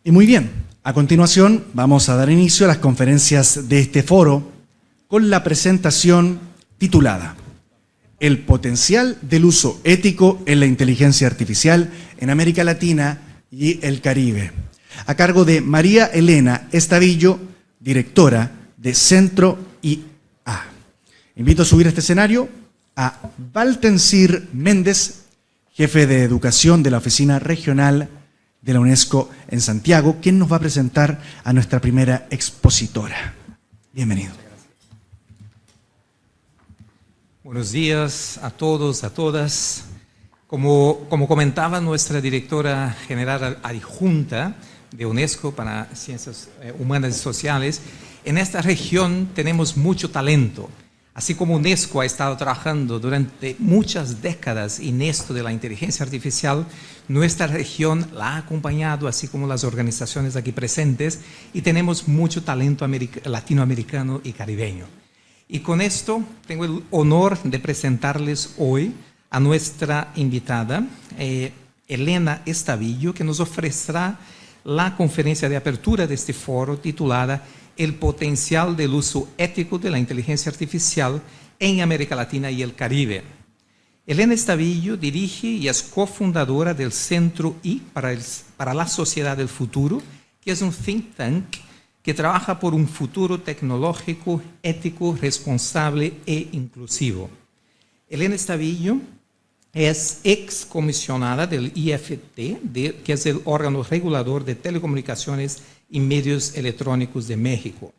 Y muy bien, a continuación vamos a dar inicio a las conferencias de este foro con la presentación titulada El potencial del uso ético en la inteligencia artificial en América Latina y el Caribe, a cargo de María Elena Estavillo, directora de Centro IA. Invito a subir a este escenario a Valtencir Méndez, jefe de educación de la Oficina Regional de la UNESCO en Santiago, quien nos va a presentar a nuestra primera expositora. Bienvenido. Buenos días a todos, a todas. Como comentaba nuestra directora general adjunta de UNESCO para Ciencias Humanas y Sociales, en esta región tenemos mucho talento. Así como UNESCO ha estado trabajando durante muchas décadas en esto de la inteligencia artificial, nuestra región la ha acompañado, así como las organizaciones aquí presentes, y tenemos mucho talento latinoamericano y caribeño. Y con esto tengo el honor de presentarles hoy a nuestra invitada, Elena Estavillo, que nos ofrecerá la conferencia de apertura de este foro titulada El potencial del uso ético de la inteligencia artificial en América Latina y el Caribe. Elena Estavillo dirige y es cofundadora del Centro I para la Sociedad del Futuro, que es un think tank que trabaja por un futuro tecnológico, ético, responsable e inclusivo. Elena Estavillo es excomisionada del IFT, que es el órgano regulador de telecomunicaciones y medios electrónicos de México.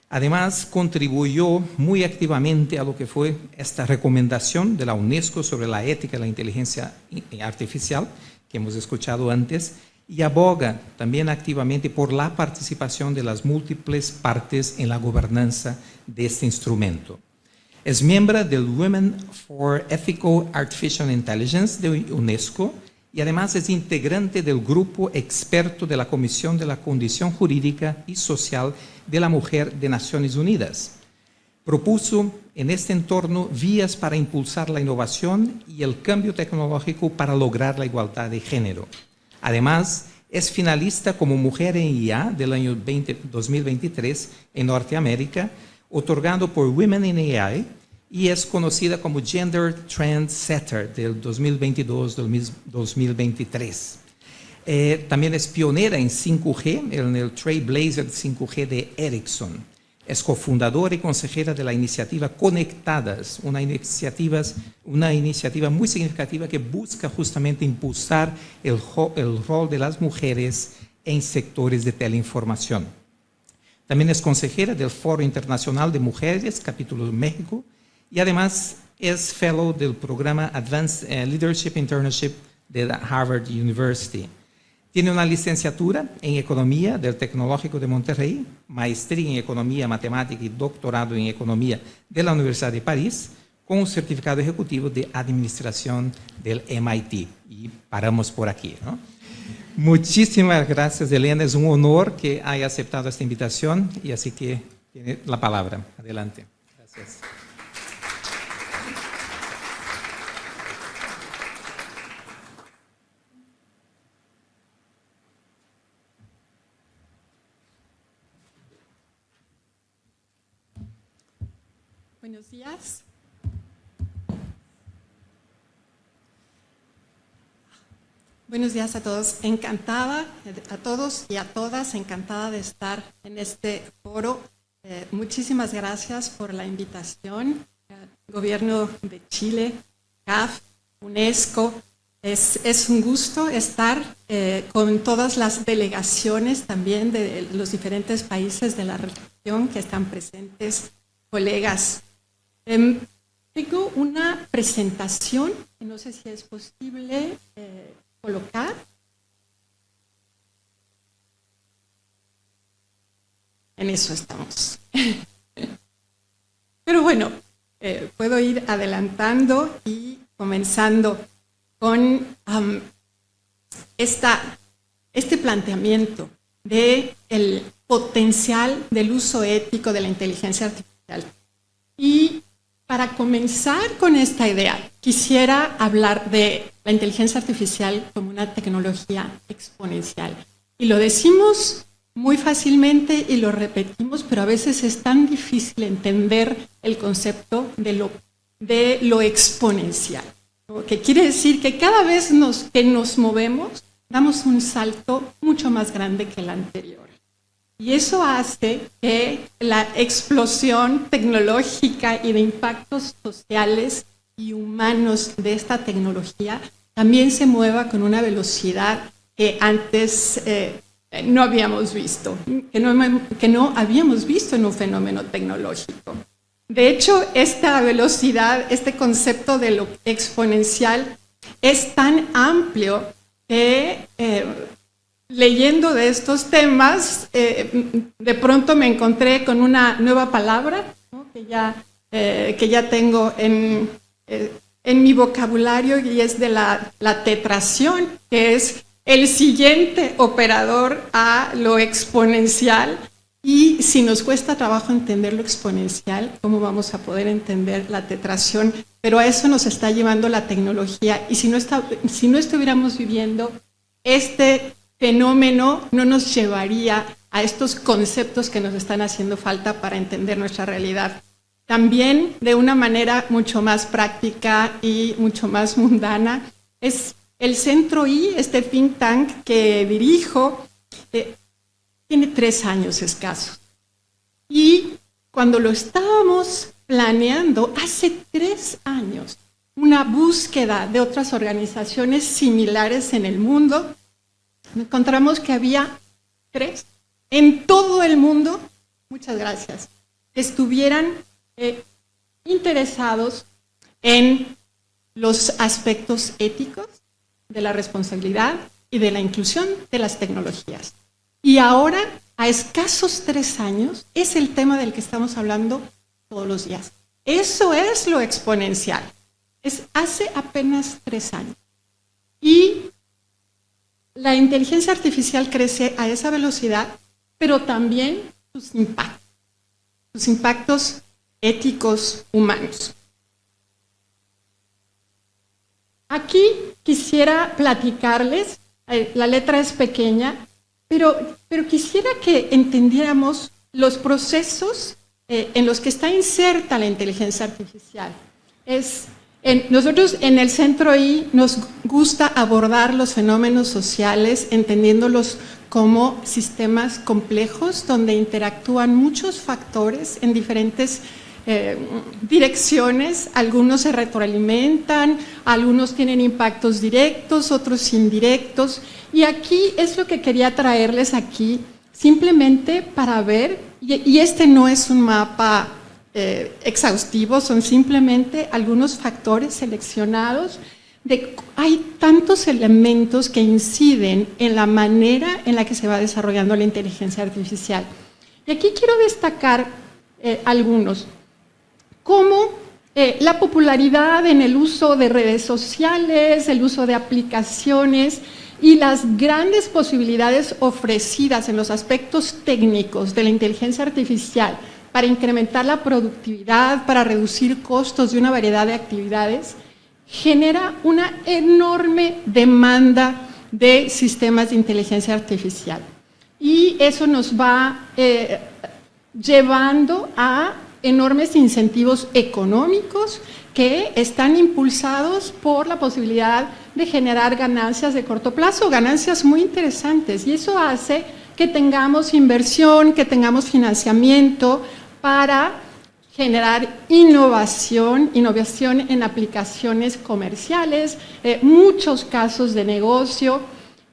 Además, contribuyó muy activamente a lo que fue esta recomendación de la UNESCO sobre la ética de la inteligencia artificial, que hemos escuchado antes, y aboga también activamente por la participación de las múltiples partes en la gobernanza de este instrumento. Es miembro del Women for Ethical Artificial Intelligence de UNESCO y además es integrante del grupo experto de la Comisión de la Condición Jurídica y Social de la Mujer de Naciones Unidas. Propuso en este entorno vías para impulsar la innovación y el cambio tecnológico para lograr la igualdad de género. Además, es finalista como Mujer en IA del año 2023 en Norteamérica, otorgado por Women in AI, y es conocida como Gender Trendsetter del 2022-2023. También es pionera en 5G, en el Trailblazer 5G de Ericsson. Es cofundadora y consejera de la iniciativa Conectadas, una iniciativa muy significativa que busca justamente impulsar el rol de las mujeres en sectores de teleinformación. También es consejera del Foro Internacional de Mujeres, capítulo México, y además es fellow del programa Advanced Leadership Internship de la Harvard University. Tiene una licenciatura en Economía del Tecnológico de Monterrey, maestría en Economía, Matemática y doctorado en Economía de la Universidad de París, con un certificado ejecutivo de Administración del MIT. Y paramos por aquí, ¿no? Muchísimas gracias, Elena. Es un honor que haya aceptado esta invitación y así que tiene la palabra. Adelante. Gracias. Buenos días. Buenos días a todos. Encantada, a todos y a todas, encantada de estar en este foro. Muchísimas gracias por la invitación. Gobierno de Chile, CAF, UNESCO. Es un gusto estar con todas las delegaciones también de los diferentes países de la región que están presentes, colegas. Tengo una presentación que no sé si es posible colocar. En eso estamos. Pero bueno, puedo ir adelantando y comenzando con este planteamiento del potencial del uso ético de la inteligencia artificial. Y para comenzar con esta idea, quisiera hablar de la inteligencia artificial como una tecnología exponencial. Y lo decimos muy fácilmente y lo repetimos, pero a veces es tan difícil entender el concepto de lo exponencial, ¿no? Que quiere decir que cada vez que nos movemos, damos un salto mucho más grande que el anterior. Y eso hace que la explosión tecnológica y de impactos sociales y humanos de esta tecnología también se mueva con una velocidad que antes no habíamos visto, que no habíamos visto en un fenómeno tecnológico. De hecho, esta velocidad, este concepto de lo exponencial es tan amplio que leyendo de estos temas, de pronto me encontré con una nueva palabra, ¿no? que ya tengo en mi vocabulario, y es de la tetración, que es el siguiente operador a lo exponencial. Y si nos cuesta trabajo entender lo exponencial, ¿cómo vamos a poder entender la tetración? Pero a eso nos está llevando la tecnología. Y si no estuviéramos viviendo este fenómeno, no nos llevaría a estos conceptos que nos están haciendo falta para entender nuestra realidad. También, de una manera mucho más práctica y mucho más mundana, es el Centro I, este think tank que dirijo, tiene 3 años escasos. Y cuando lo estábamos planeando, hace 3 años, una búsqueda de otras organizaciones similares en el mundo, encontramos que había 3 en todo el mundo, muchas gracias, que estuvieran interesados en los aspectos éticos de la responsabilidad y de la inclusión de las tecnologías. Y ahora, a escasos 3 años, es el tema del que estamos hablando todos los días. Eso es lo exponencial. Es hace apenas 3 años. Y la inteligencia artificial crece a esa velocidad, pero también sus impactos éticos humanos. Aquí quisiera platicarles, la letra es pequeña, pero quisiera que entendiéramos los procesos en los que está inserta la inteligencia artificial. Nosotros en el Centro I nos gusta abordar los fenómenos sociales entendiéndolos como sistemas complejos donde interactúan muchos factores en diferentes direcciones. Algunos se retroalimentan, algunos tienen impactos directos, otros indirectos. Y aquí es lo que quería traerles aquí, simplemente para ver, y este no es un mapa exhaustivo, son simplemente algunos factores seleccionados. Hay tantos elementos que inciden en la manera en la que se va desarrollando la inteligencia artificial. Y aquí quiero destacar algunos, como la popularidad en el uso de redes sociales, el uso de aplicaciones y las grandes posibilidades ofrecidas en los aspectos técnicos de la inteligencia artificial para incrementar la productividad, para reducir costos de una variedad de actividades, genera una enorme demanda de sistemas de inteligencia artificial. Y eso nos va llevando a enormes incentivos económicos que están impulsados por la posibilidad de generar ganancias de corto plazo, ganancias muy interesantes. Y eso hace que tengamos inversión, que tengamos financiamiento para generar innovación en aplicaciones comerciales, muchos casos de negocio,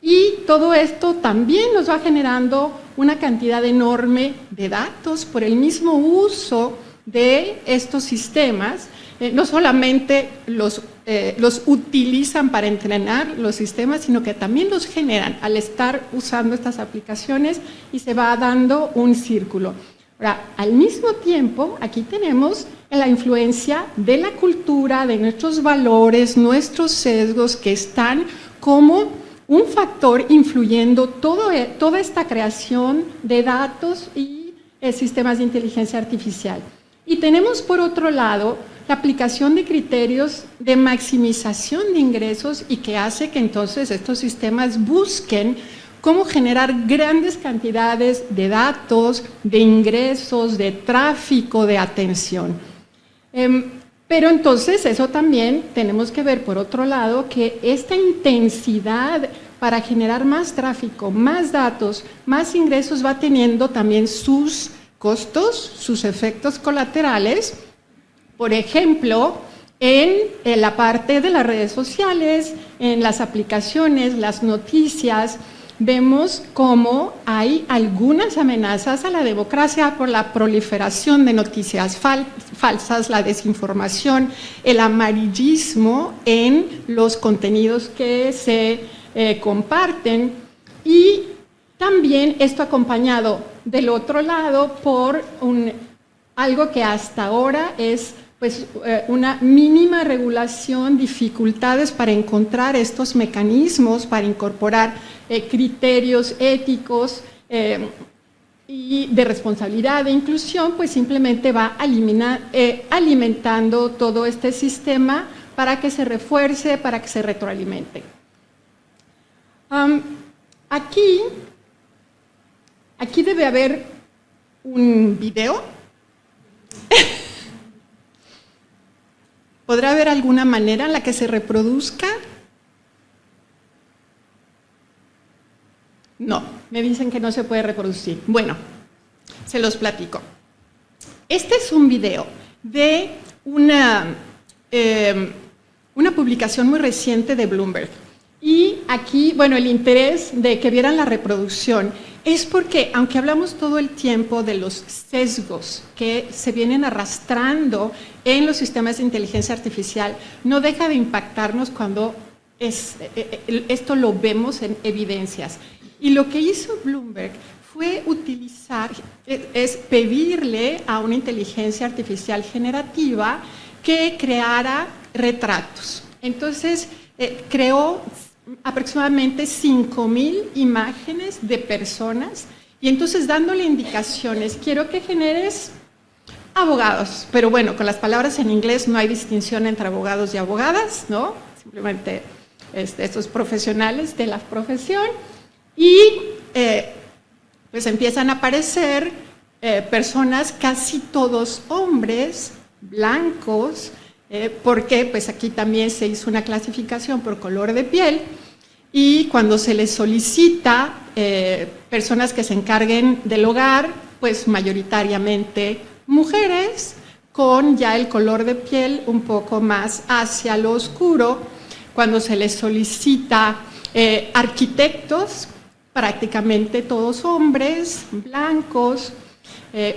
y todo esto también nos va generando una cantidad enorme de datos por el mismo uso de estos sistemas. No solamente los utilizan para entrenar los sistemas, sino que también los generan al estar usando estas aplicaciones y se va dando un círculo. Ahora, al mismo tiempo, aquí tenemos la influencia de la cultura, de nuestros valores, nuestros sesgos que están como un factor influyendo toda esta creación de datos y sistemas de inteligencia artificial. Y tenemos, por otro lado, la aplicación de criterios de maximización de ingresos y que hace que entonces estos sistemas busquen cómo generar grandes cantidades de datos, de ingresos, de tráfico, de atención. Pero entonces eso también tenemos que ver por otro lado que esta intensidad para generar más tráfico, más datos, más ingresos va teniendo también sus costos, sus efectos colaterales. Por ejemplo, en la parte de las redes sociales, en las aplicaciones, las noticias, vemos cómo hay algunas amenazas a la democracia por la proliferación de noticias falsas, la desinformación, el amarillismo en los contenidos que se comparten, y también esto acompañado del otro lado por algo que hasta ahora es pues una mínima regulación, dificultades para encontrar estos mecanismos, para incorporar criterios éticos y de responsabilidad e inclusión, pues simplemente va alimentando todo este sistema para que se refuerce, para que se retroalimente. Aquí debe haber un video. ¿Podrá haber alguna manera en la que se reproduzca? No, me dicen que no se puede reproducir. Bueno, se los platico. Este es un video de una publicación muy reciente de Bloomberg. Y aquí, bueno, el interés de que vieran la reproducción es porque, aunque hablamos todo el tiempo de los sesgos que se vienen arrastrando en los sistemas de inteligencia artificial, no deja de impactarnos cuando esto lo vemos en evidencias. Y lo que hizo Bloomberg fue es pedirle a una inteligencia artificial generativa que creara retratos. Entonces, creó aproximadamente 5,000 imágenes de personas y entonces dándole indicaciones, quiero que generes abogados, pero bueno, con las palabras en inglés no hay distinción entre abogados y abogadas, ¿no? Simplemente estos profesionales de la profesión, y pues empiezan a aparecer personas, casi todos hombres, blancos, porque pues aquí también se hizo una clasificación por color de piel, y cuando se les solicita personas que se encarguen del hogar, pues mayoritariamente mujeres, con ya el color de piel un poco más hacia lo oscuro. Cuando se les solicita arquitectos, prácticamente todos hombres, blancos.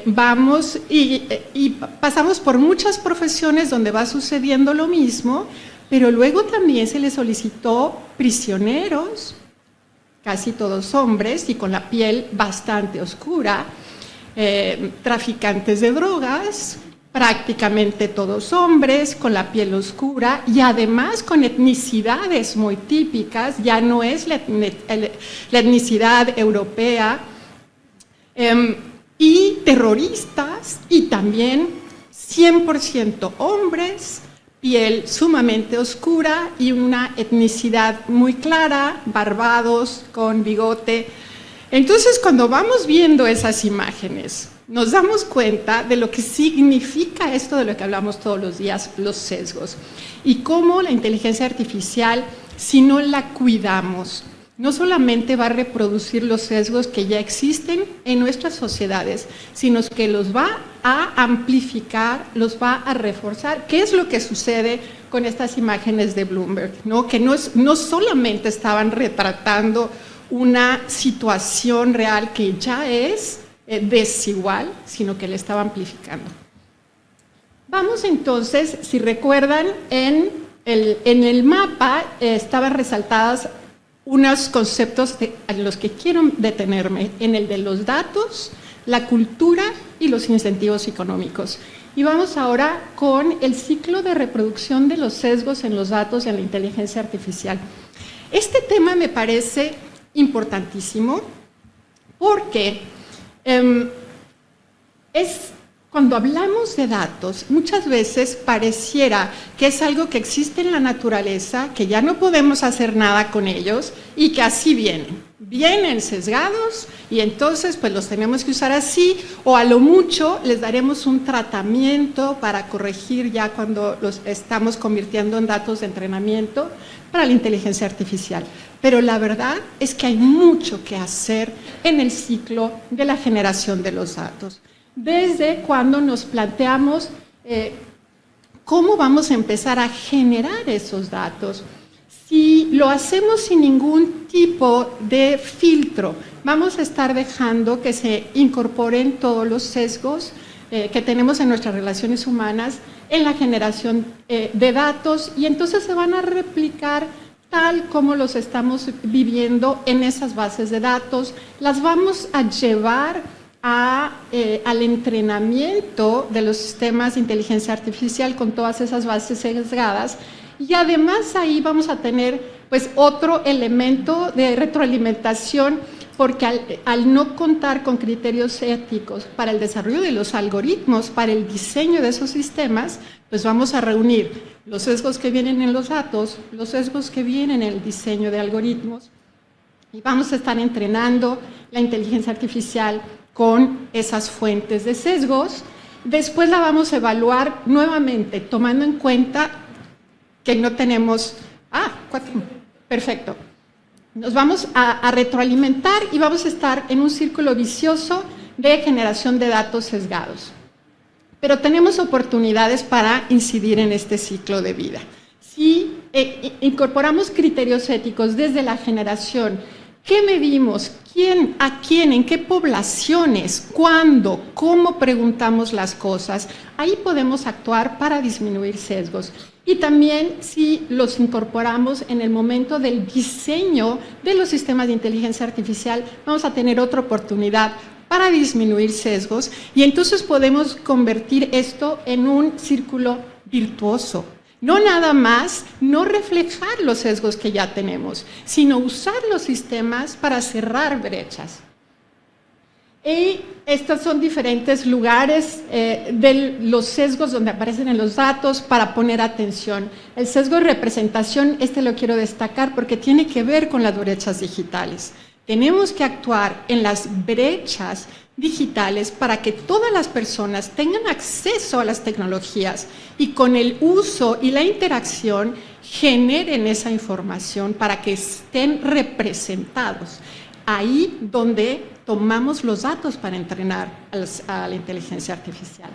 Vamos y pasamos por muchas profesiones donde va sucediendo lo mismo, pero luego también se les solicitó prisioneros, casi todos hombres y con la piel bastante oscura, traficantes de drogas, prácticamente todos hombres con la piel oscura y además con etnicidades muy típicas, ya no es la etnicidad europea, y terroristas, y también 100% hombres, piel sumamente oscura y una etnicidad muy clara, barbados, con bigote. Entonces, cuando vamos viendo esas imágenes, nos damos cuenta de lo que significa esto de lo que hablamos todos los días, los sesgos, y cómo la inteligencia artificial, si no la cuidamos, no solamente va a reproducir los sesgos que ya existen en nuestras sociedades, sino que los va a amplificar, los va a reforzar. ¿Qué es lo que sucede con estas imágenes de Bloomberg? ¿No? Que no solamente estaban retratando una situación real que ya es desigual, sino que le estaba amplificando. Vamos entonces, si recuerdan, en el mapa estaban resaltadas unos conceptos en los que quiero detenerme, en el de los datos, la cultura y los incentivos económicos. Y vamos ahora con el ciclo de reproducción de los sesgos en los datos y en la inteligencia artificial. Este tema me parece importantísimo porque es Cuando hablamos de datos, muchas veces pareciera que es algo que existe en la naturaleza, que ya no podemos hacer nada con ellos y que así vienen. Vienen sesgados y entonces pues los tenemos que usar así, o a lo mucho les daremos un tratamiento para corregir ya cuando los estamos convirtiendo en datos de entrenamiento para la inteligencia artificial. Pero la verdad es que hay mucho que hacer en el ciclo de la generación de los datos. Desde cuando nos planteamos cómo vamos a empezar a generar esos datos. Si lo hacemos sin ningún tipo de filtro, vamos a estar dejando que se incorporen todos los sesgos que tenemos en nuestras relaciones humanas en la generación de datos, y entonces se van a replicar tal como los estamos viviendo en esas bases de datos. Las vamos a llevar al entrenamiento de los sistemas de inteligencia artificial con todas esas bases sesgadas, y además ahí vamos a tener pues otro elemento de retroalimentación, porque al no contar con criterios éticos para el desarrollo de los algoritmos, para el diseño de esos sistemas, pues vamos a reunir los sesgos que vienen en los datos, los sesgos que vienen en el diseño de algoritmos, y vamos a estar entrenando la inteligencia artificial con esas fuentes de sesgos. Después la vamos a evaluar nuevamente, tomando en cuenta que no tenemos... perfecto. Nos vamos a retroalimentar y vamos a estar en un círculo vicioso de generación de datos sesgados. Pero tenemos oportunidades para incidir en este ciclo de vida. Si incorporamos criterios éticos desde la generación, ¿qué medimos? ¿Quién? ¿A quién? ¿En qué poblaciones? ¿Cuándo? ¿Cómo preguntamos las cosas? Ahí podemos actuar para disminuir sesgos. Y también si los incorporamos en el momento del diseño de los sistemas de inteligencia artificial, vamos a tener otra oportunidad para disminuir sesgos, y entonces podemos convertir esto en un círculo virtuoso. No nada más, no reflejar los sesgos que ya tenemos, sino usar los sistemas para cerrar brechas. Y estos son diferentes lugares de los sesgos donde aparecen en los datos para poner atención. El sesgo de representación, lo quiero destacar porque tiene que ver con las brechas digitales. Tenemos que actuar en las brechas digitales para que todas las personas tengan acceso a las tecnologías y con el uso y la interacción generen esa información para que estén representados. Ahí donde tomamos los datos para entrenar a la inteligencia artificial.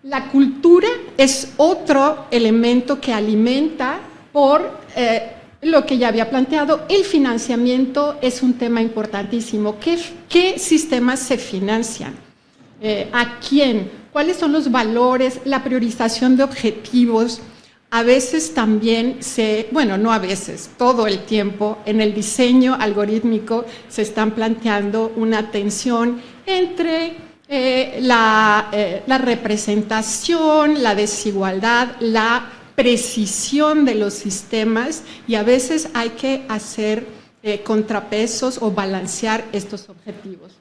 La cultura es otro elemento que alimenta por lo que ya había planteado. El financiamiento es un tema importantísimo. ¿Qué sistemas se financian? ¿A quién? ¿Cuáles son los valores? La priorización de objetivos. A veces también no a veces, todo el tiempo, en el diseño algorítmico se están planteando una tensión entre la representación, la desigualdad, la precisión de los sistemas, y a veces hay que hacer contrapesos o balancear estos objetivos.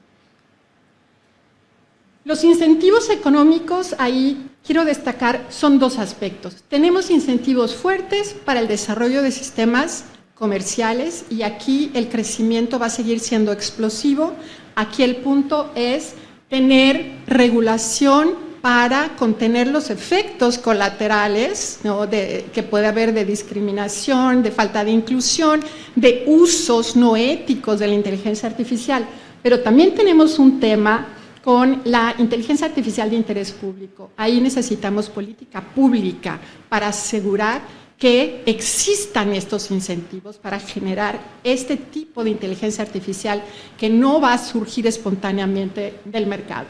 Los incentivos económicos, ahí quiero destacar, son dos aspectos. Tenemos incentivos fuertes para el desarrollo de sistemas comerciales, y aquí el crecimiento va a seguir siendo explosivo. Aquí el punto es tener regulación para contener los efectos colaterales, ¿no?, que puede haber de discriminación, de falta de inclusión, de usos no éticos de la inteligencia artificial. Pero también tenemos un tema con la inteligencia artificial de interés público. Ahí necesitamos política pública para asegurar que existan estos incentivos para generar este tipo de inteligencia artificial que no va a surgir espontáneamente del mercado.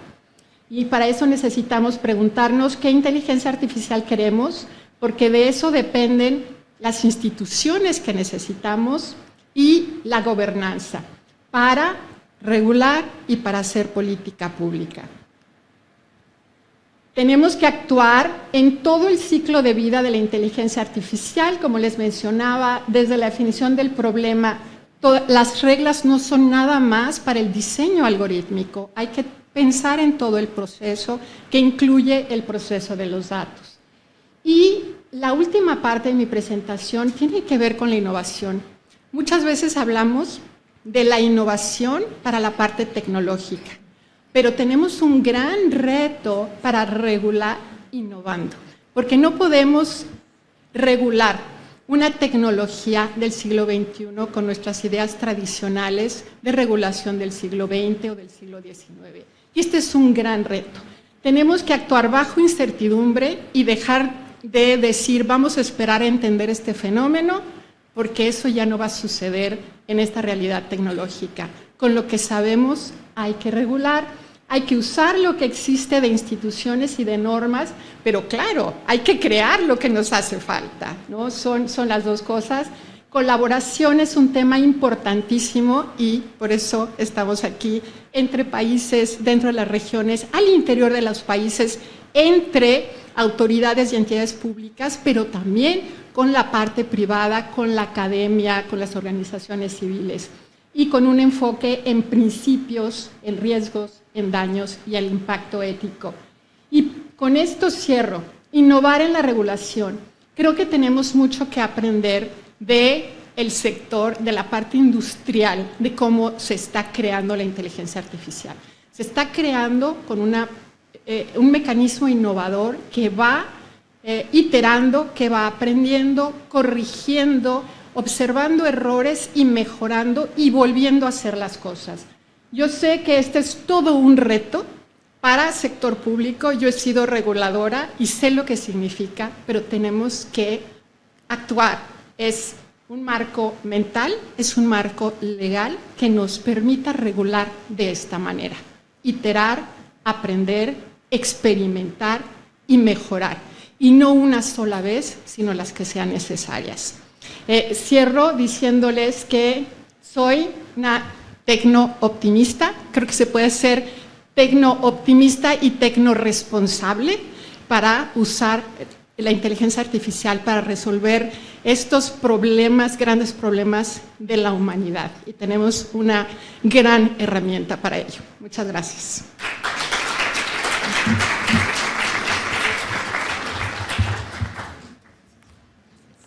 Y para eso necesitamos preguntarnos qué inteligencia artificial queremos, porque de eso dependen las instituciones que necesitamos y la gobernanza para regular y para hacer política pública. Tenemos que actuar en todo el ciclo de vida de la inteligencia artificial, como les mencionaba, desde la definición del problema. Las reglas no son nada más para el diseño algorítmico, hay que pensar en todo el proceso que incluye el proceso de los datos. Y la última parte de mi presentación tiene que ver con la innovación. Muchas veces hablamos de la innovación para la parte tecnológica, pero tenemos un gran reto para regular innovando, porque no podemos regular una tecnología del siglo XXI con nuestras ideas tradicionales de regulación del siglo XX o del siglo XIX. Y este es un gran reto. Tenemos que actuar bajo incertidumbre y dejar de decir vamos a esperar a entender este fenómeno, porque eso ya no va a suceder en esta realidad tecnológica. Con lo que sabemos hay que regular, hay que usar lo que existe de instituciones y de normas, pero claro, hay que crear lo que nos hace falta, ¿no? Son las dos cosas. Colaboración es un tema importantísimo y por eso estamos aquí entre países, dentro de las regiones, al interior de los países, entre autoridades y entidades públicas, pero también con la parte privada, con la academia, con las organizaciones civiles y con un enfoque en principios, en riesgos, en daños y el impacto ético. Y con esto cierro. Innovar en la regulación. Creo que tenemos mucho que aprender del sector, de la parte industrial, de cómo se está creando la inteligencia artificial. Se está creando con un mecanismo innovador que va iterando, que va aprendiendo, corrigiendo, observando errores y mejorando y volviendo a hacer las cosas. Yo sé que este es todo un reto para el sector público. Yo he sido reguladora y sé lo que significa, pero tenemos que actuar. Es un marco mental, es un marco legal que nos permita regular de esta manera. Iterar, aprender, experimentar y mejorar. Y no una sola vez, sino las que sean necesarias. Cierro diciéndoles que soy una tecno-optimista. Creo que se puede ser tecno-optimista y tecno-responsable para usar la inteligencia artificial para resolver estos problemas, grandes problemas de la humanidad. Y tenemos una gran herramienta para ello. Muchas gracias.